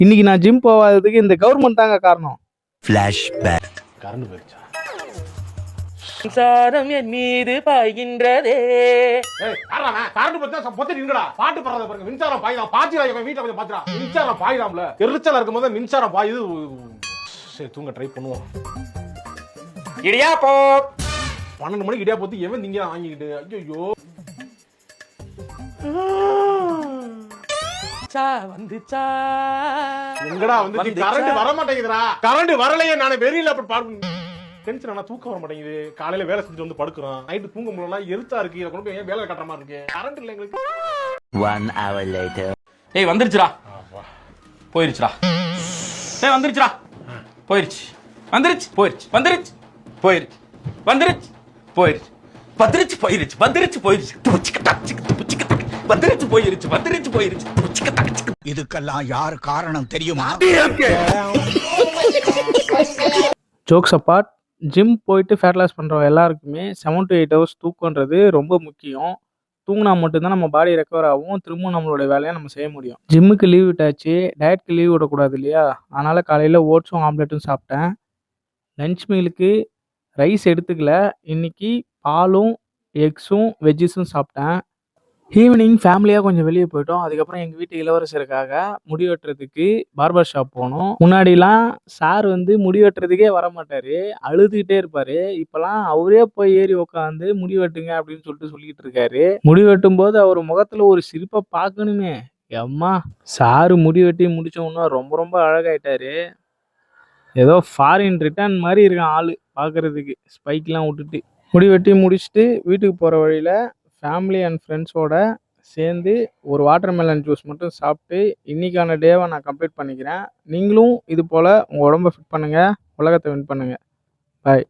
இன்னைக்கு நான் ஜிம் போகாததுக்கு இந்த கவர்மெண்ட் தாங்க காரணம். ஃபிளாஷ்பேக். கரண்ட் போயிடுச்சா? மின்சாரம் என் மீது பாய்கின்றதே. கரண்ட் போயிடுச்சா? பொத்திட்டீங்கடா. பாட்டு பாடுறத பாருங்க. மின்சாரம் பாய்தான். பாத்தியா இவன் வீட்ல கொஞ்சம் பாத்துடா. மின்சாரம் பாய்தாம்ல. எரிச்சலா இருக்கும்போது மின்சாரம் பாயுது. சரி தூங்க ட்ரை பண்ணுவோம். இடியாப்போ 12 மணிக்கு இடியாப்போத்து எவன் நீங்க வாங்கிக்கிட்டு? ஐயோ வந்துச்சா எங்கடா வந்து கரண்ட் வர மாட்டேங்குதுடா. கரண்ட் வரலையே. நான் வெளியில அப்படி பாடு டென்ஷன் ஆனா தூக்கம் வர மாட்டேங்குது. காலையில வேலை செஞ்சுட்டு வந்து படுக்குறோம். நைட்டு தூங்க முடியல. எரிச்சா இருக்கு. இத கொண்டு போய் ஏன் வேலை கட்டுற மாதிரி இருக்கு? கரண்ட் இல்ல எங்களுக்கு. 1 hour later. ஏய் வந்துருச்சுடா. போயிருச்சுடா. ஏய் வந்துருச்சுடா. போயிருச்சு. வந்துருச்சு. போயிருச்சு. வந்துருச்சு. போயிருச்சு. வந்துருச்சு. போயிருச்சு. வந்துருச்சு. போயிருச்சு. வந்துருச்சு. போயிருச்சு. வந்துருச்சு. போயிருச்சு. வந்துருச்சு. போயிருச்சு. இதுக்கெல்லாம் யார் காரணம் தெரியுமா? ஜோக்ஸ் அப்பார்ட், ஜிம் போயிட்டு ஃபேட் லாஸ் பண்ணுறவங்க எல்லாருக்குமே 7 to 8 ஹவர்ஸ் தூக்கன்றது ரொம்ப முக்கியம். தூங்கினா மட்டும்தான் நம்ம பாடி ரெக்கவர் ஆகும். திரும்ப நம்மளோட வேலையை நம்ம செய்ய முடியும். ஜிம்முக்கு லீவ் விட்டாச்சு, டயட்க்கு லீவ் விடக்கூடாது இல்லையா? அதனால் காலையில் ஓட்ஸும் ஆம்லெட்டும் சாப்பிட்டேன். லன்ச் மீலுக்கு ரைஸ் எடுத்துக்கல. இன்னைக்கு பாலும் எக்ஸும் வெஜ்ஜஸும் சாப்பிட்டேன். ஈவினிங் ஃபேமிலியாக கொஞ்சம் வெளியே போயிட்டோம். அதுக்கப்புறம் எங்கள் வீட்டு இளவரசருக்காக முடி வெட்டுறதுக்கு பார்பர் ஷாப் போனோம். முன்னாடிலாம் சார் வந்து முடி வெட்டுறதுக்கே வரமாட்டார், அழுதுகிட்டே இருப்பார். இப்போலாம் அவரே போய் ஏறி உட்காந்து முடி வெட்டுங்க அப்படின்னு சொல்லிட்டு இருக்காரு. முடி வெட்டும் போது அவர் முகத்தில் ஒரு சிரிப்பை பார்க்கணுமே. அம்மா, சாரு முடி வெட்டி முடிச்சோன்னா ரொம்ப ரொம்ப அழகாயிட்டாரு. ஏதோ ஃபாரின் ரிட்டர்ன் மாதிரி இருக்கான் ஆள் பார்க்குறதுக்கு, ஸ்பைக்லாம் விட்டுட்டு. முடி வெட்டி முடிச்சுட்டு வீட்டுக்கு போகிற வழியில் ஃபேமிலி அண்ட் ஃப்ரெண்ட்ஸோட சேர்ந்து ஒரு வாட்டர்மெலன் ஜூஸ் மட்டும் சாப்பிட்டு இன்றைக்கான டேவை நான் கம்ப்ளீட் பண்ணிக்கிறேன். நீங்களும் இது போல் உங்கள் உடம்பை ஃபிட் பண்ணுங்கள், உலகத்தை வின் பண்ணுங்கள். பாய்.